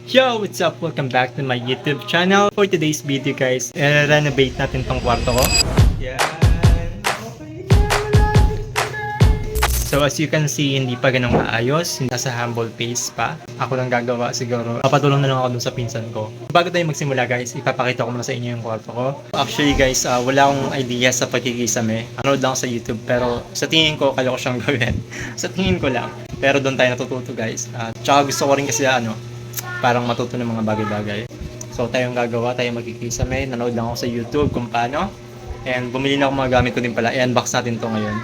Yo! What's up? Welcome back to my YouTube channel. For today's video guys, renovate natin tong kwarto ko. Yan. So as you can see, hindi pa ganun maayos. Nasa humble pace pa. Ako lang gagawa siguro. Papatulong na lang ako dun sa pinsan ko. Bago tayo magsimula guys, ipapakita ko muna sa inyo yung kwarto ko. Actually guys, wala akong idea sa pagkikisame. Anood lang sa YouTube pero sa tingin ko, kaya ko siyang gawin. Sa tingin ko lang. Pero doon tayo natututo guys. Tsaka gusto ko rin kasi parang matuto ng mga bagay-bagay. So tayong gagawa, tayong magkikisame. Nanood lang ako sa YouTube kung paano. And bumili na ako mga gamit ko din pala. I-unbox natin to ngayon.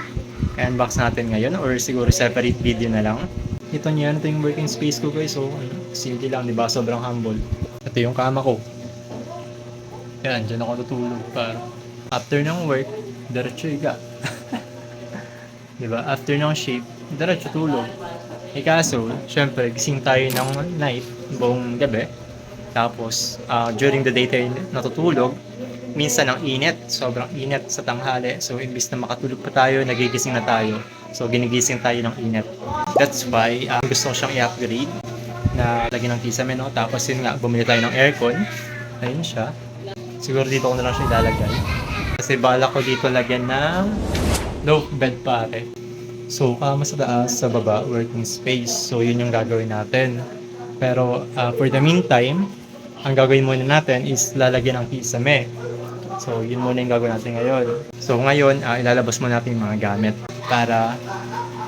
I-unbox natin ngayon or siguro separate video na lang. Ito niyan, ito yung working space ko guys. So simple lang, di ba? Sobrang humble. Ito yung kama ko. Yan, dyan ako tutulog para after ng work, diretso higa. Di ba? After ng shift, diretso tulog. Eh kaso, syempre, gising tayo ng night, buong gabi. Tapos, during the day tayo natutulog. Minsan ang init, sobrang init sa tanghali. So, imbis na makatulog pa tayo, nagigising na tayo. So, ginigising tayo ng init. That's why, gusto ko siyang i-upgrade na lagyan ng kisame, no? Tapos, yun nga, bumili tayo ng aircon. Ayun siya. Siguro dito ko na lang siya ilalagay. Kasi balak ko dito lagyan ng low bed pare. So, kama sa taas, sa baba, working space. So, yun yung gagawin natin. Pero, for the meantime, ang gagawin muna natin is lalagyan ng kisame. So, yun muna yung gagawin natin ngayon. So, ngayon, ilalabas muna natin yung mga gamit para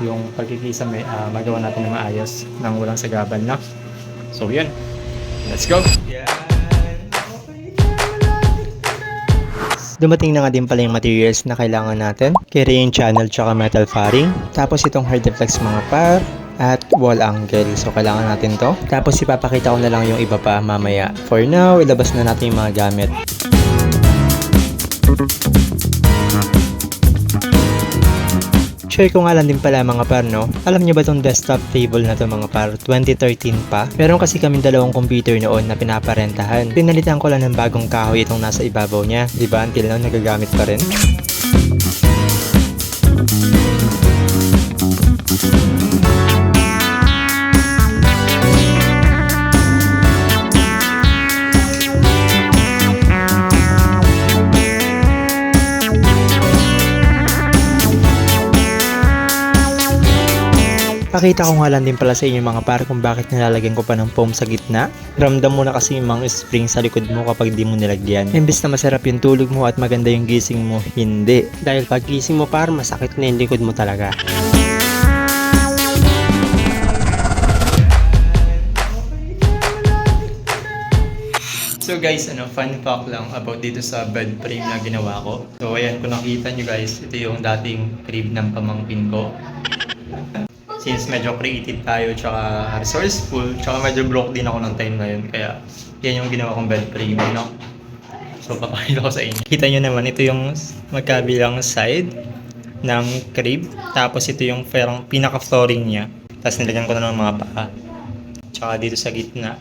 yung pagkikisame, magawa natin na maayos nang walang sagabal na. So, yun. Let's go! Yeah. Dumating na nga din pala yung materials na kailangan natin. Carrying channel tsaka metal faring. Tapos itong hard deflex mga par at wall angle. So kailangan natin to. Tapos ipapakita ko na lang yung iba pa mamaya. For now, ilabas na natin yung mga gamit. Share ko nga lang din pala mga par, no? Alam niyo ba tong desktop table na to mga par? 2013 pa. Meron kasi kaming dalawang computer noon na pinaparentahan. Pinalitan ko lang ng bagong kahoy itong nasa ibabaw niya. Diba? Until now, nagagamit pa rin. Pakita ko nga lang din pala sa inyo mga par kung bakit nilalagyan ko pa ng foam sa gitna. Ramdam mo na kasi yung mga spring sa likod mo kapag di mo nilagyan. Imbis na masarap yung tulog mo at maganda yung gising mo, hindi. Dahil pag gising mo par, masakit na yung likod mo talaga. So guys, fun fact lang about dito sa bed frame na ginawa ko. So ayan, kung nakita nyo guys, ito yung dating crib ng pamangkin ko. Since medyo creative tayo, tsaka resourceful, tsaka medyo broke din ako ng time ngayon. Kaya yan yung ginawa kong bed frame, no? So papakita ko sa inyo. Kita nyo naman, ito yung magkabilang side ng crib. Tapos ito yung pinaka-flooring niya. Tapos nilagyan ko na ng mga paa. Tsaka dito sa gitna.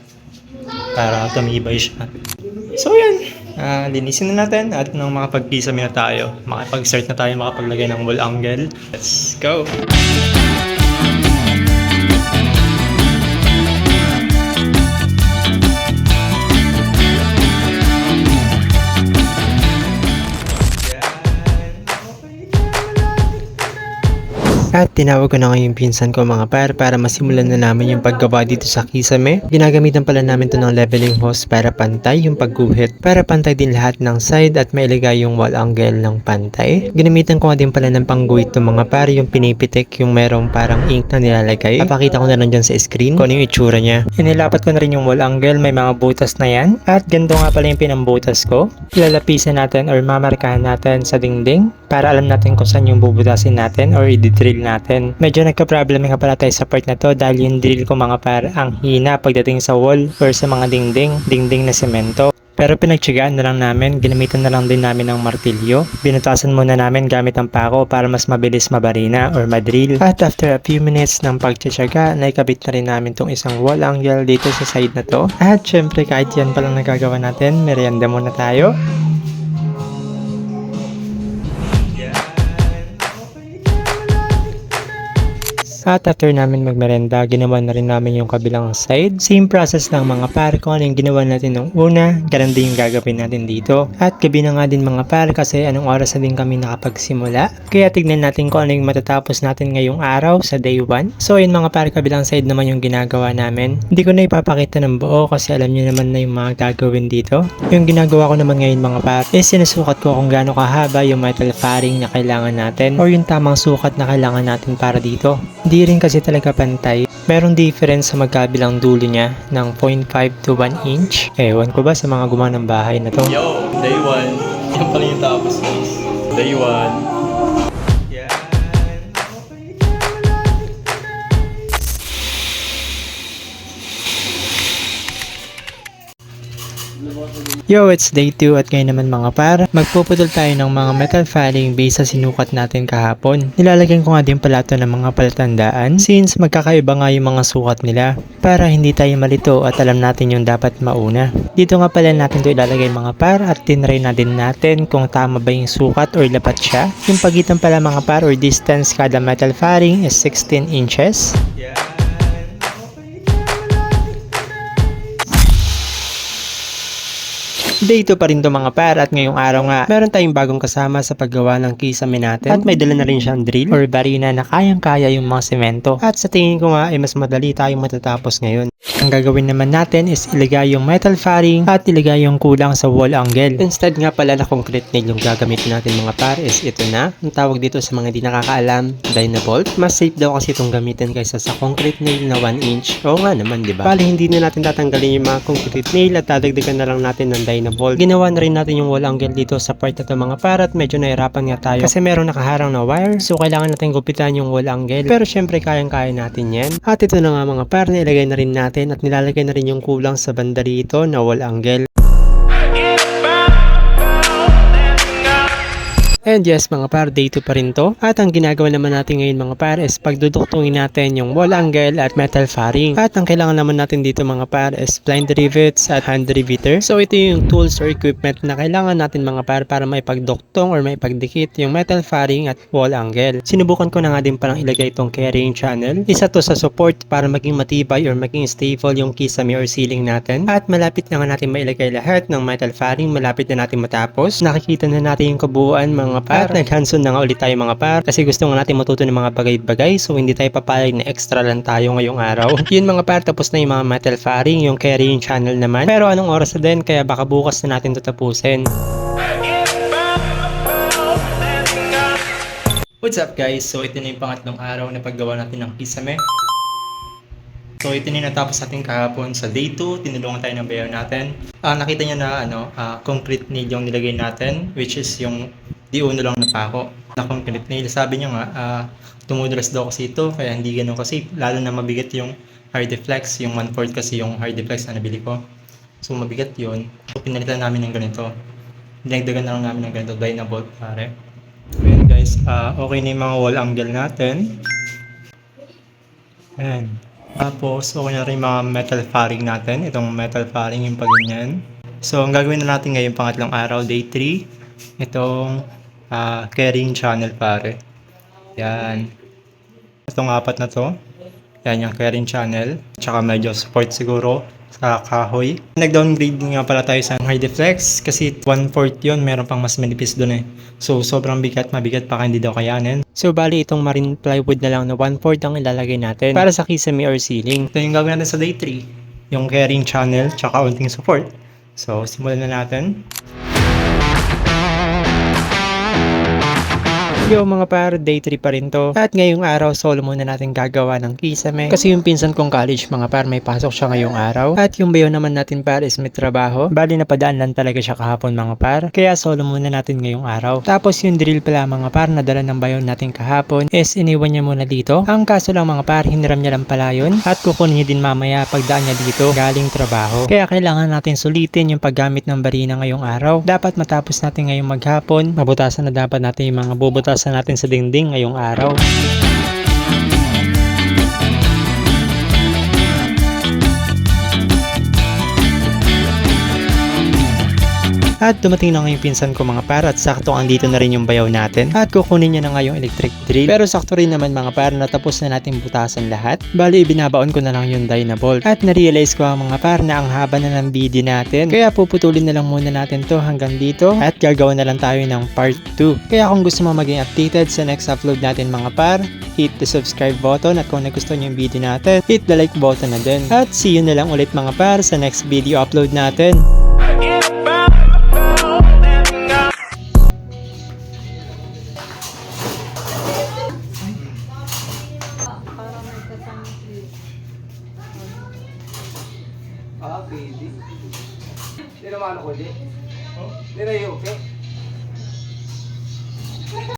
Para tumibay siya. So yan, linisin na natin at nang makapag-kisame na tayo. Makapag-start na tayo makapaglagay ng wall angle. Let's go! At tinawag ko na ngayon pinsan ko mga par para masimulan na namin yung paggawa dito sa kisame. Ginagamitan pala namin to ng leveling hose para pantay yung pagguhit. Para pantay din lahat ng side at mailagay yung wall angle ng pantay. Ginamitan ko nga din pala ng pangguhit ng mga par yung pinipitik yung merong parang ink na nilalagay. Papakita ko na lang dyan sa screen kung ano yung itsura niya. Inilapat ko na rin yung wall angle, may mga butas na yan. At ganito nga pala yung pinambutas ko. Ilalapisan natin or mamarkahan natin sa dingding para alam natin kung saan yung bubutasin natin or i-drill natin. Medyo nagka-problem nga pala tayo sa part na to dahil yung drill ko mga par ang hina pagdating sa wall or sa mga dingding na semento. Pero pinagtiyagaan na lang namin, ginamitan na lang din namin ng martilyo. Binutasan muna namin gamit ang pako para mas mabilis mabarina or madrill. At after a few minutes ng pagtitiyaga, naikabit na rin namin tong isang wall angle dito sa side na to. At syempre kahit yan palang nagagawa natin, merienda muna tayo. At after namin magmerenda, ginawa na rin namin yung kabilang side. Same process lang mga par, kung ano yung ginawa natin nung una, ganun din yung gagawin natin dito. At gabi na nga din mga par kasi anong oras na din kami nakapagsimula. Kaya tignan natin kung ano yung matatapos natin ngayong araw sa day 1. So yun mga par, kabilang side naman yung ginagawa namin. Hindi ko na ipapakita ng buo kasi alam niyo naman na yung mga gagawin dito. Yung ginagawa ko naman ngayon mga par is sinusukat ko kung gaano kahaba yung metal fairing na kailangan natin or yung tamang sukat na kailangan natin para dito. Hindi rin kasi talaga pantay. Merong difference sa magkabilang dulo niya ng 0.5 to 1 inch. Ewan ko ba sa mga gumawa ng bahay na to. Yo, day 1. Yan pala yung tapos guys. Day 1. Yo, it's day 2 at ngayon naman mga par, magpuputol tayo ng mga metal fairing base sa sinukat natin kahapon. Nilalagyan ko nga din pala ito ng mga palatandaan since magkakaiba nga yung mga sukat nila para hindi tayo malito at alam natin yung dapat mauna. Dito nga pala natin ito ilalagay mga par at tinry na din natin kung tama ba yung sukat or lapat siya. Yung pagitan pala mga par or distance kada metal fairing is 16 inches. Day 2 pa rin to mga par at ngayong araw nga meron tayong bagong kasama sa paggawa ng kisame natin at may dala na rin siyang drill or barina na kayang-kaya yung mga semento at sa tingin ko nga ay mas madali tayong matatapos ngayon. Ang gagawin naman natin is ilagay yung metal fairing at ilagay yung kulang sa wall angle. Instead nga pala na concrete nail yung gagamitin natin mga par is ito na. Ang tawag dito sa mga di nakakaalam, Dynabolt. Mas safe daw kasi itong gamitin kaysa sa concrete nail na 1 inch. Oo nga naman diba? Bali hindi na natin tatanggalin yung mga concrete nail at dadagdagan na lang natin ng Dynabolt. Ginawa na rin natin yung wall angle dito sa part na to mga par at medyo nahirapan nga tayo kasi meron nakaharang na wire so kailangan natin gupitan yung wall angle. Pero syempre kayang-kaya natin yan. At ito na nga mga par, nilagay na rin natin at nilalagay na rin yung kulang sa banda rito na wall angle. And yes mga par, day 2 pa rin to. At ang ginagawa naman natin ngayon mga par is pagduduktungin natin yung wall angle at metal fairing. At ang kailangan naman natin dito mga par is blind rivets at hand riveter. So ito yung tools or equipment na kailangan natin mga par para maipagduktong or maipagdikit yung metal fairing at wall angle. Sinubukan ko na nga din parang ilagay itong carrying channel. Isa to sa support para maging matibay or maging stable yung kisame or ceiling natin. At malapit na nga natin mailagay lahat ng metal fairing, malapit na natin matapos. Nakikita na natin yung kabuuan mga par. At nag-hands-on na nga ulit tayo mga par kasi gusto nga natin matuto ng mga bagay-bagay so hindi tayo papayag na extra lang tayo ngayong araw. Yun mga par, tapos na yung mga metal fairing, yung carrying channel naman. Pero anong oras na din kaya baka bukas na natin ito tapusin. What's up guys? So ito na yung pangatlong araw na paggawa natin ng kisame. So ito na yung natapos natin kahapon sa day 2, tinulungan tayo ng bayaw natin. Nakita nyo na concrete nail yung nilagay natin which is yung di uno lang na pako na concrete nail. Sabi niya nga tumudulas daw kasi ito kaya hindi ganun kasi lalo na mabigat yung Hardiflex, yung 1/4 kasi yung Hardiflex na nabili ko. So mabigat yun. So pinalitan namin ng ganito. Dinagdagan na lang namin ng ganito, Dynabolt pare. Ayan guys, okay na yung mga wall angle natin. Ayan. Tapos okay na rin yung mga metal fairing natin. Itong metal fairing yung paganyan. So ang gagawin na natin ngayon pangatlong araw, day 3. Itong carrying channel pare. Yan. Itong apat na to. Yan yung carrying channel. Tsaka medyo support siguro sa kahoy. Nag-downgrade nga pala tayo sa Hardiflex kasi 1/4 yun. Meron pang mas manipis dun eh. So sobrang bigat. Mabigat pa hindi daw kayanin. So bali itong marine plywood na lang na 1/4 ang ilalagay natin para sa kisame or ceiling. Ito yung gagawin natin sa day 3. Yung carrying channel tsaka unting support. So simulan na natin. Yo mga par, day 3 pa rin to. At ngayong araw, solo muna natin gagawa ng kisame. Kasi yung pinsan kong college mga par, may pasok siya ngayong araw. At yung bayo naman natin par is may trabaho. Bali napadaan lang talaga siya kahapon mga par. Kaya solo muna natin ngayong araw. Tapos yung drill pala mga par, nadala ng bayo natin kahapon is iniwan niya muna dito. Ang kaso lang mga par, hiniram niya lang pala yun. At kukunin niya din mamaya pagdaan niya dito galing trabaho. Kaya kailangan natin sulitin yung paggamit ng barina ngayong araw. Dapat matapos natin ngayong maghapon. Mabutasan na dapat natin yung mga bubutasan natin sa dingding ngayong araw. At dumating na nga yung pinsan ko mga par at sakto andito na rin yung bayaw natin. At kukunin niya na nga yung electric drill. Pero sakto rin naman mga par, natapos na natin butasan lahat. Bali ibinabaon ko na lang yung Dynabolt. At narealize ko mga par na ang haba na ng video natin. Kaya puputulin na lang muna natin to hanggang dito. At gagawa na lang tayo ng part 2. Kaya kung gusto mo maging updated sa next upload natin mga par, hit the subscribe button at kung nagustuhan niyo yung video natin, hit the like button na din. At see you na lang ulit mga par sa next video upload natin. Ah, pwede. Hindi naman ako, di. Hindi na yung okay.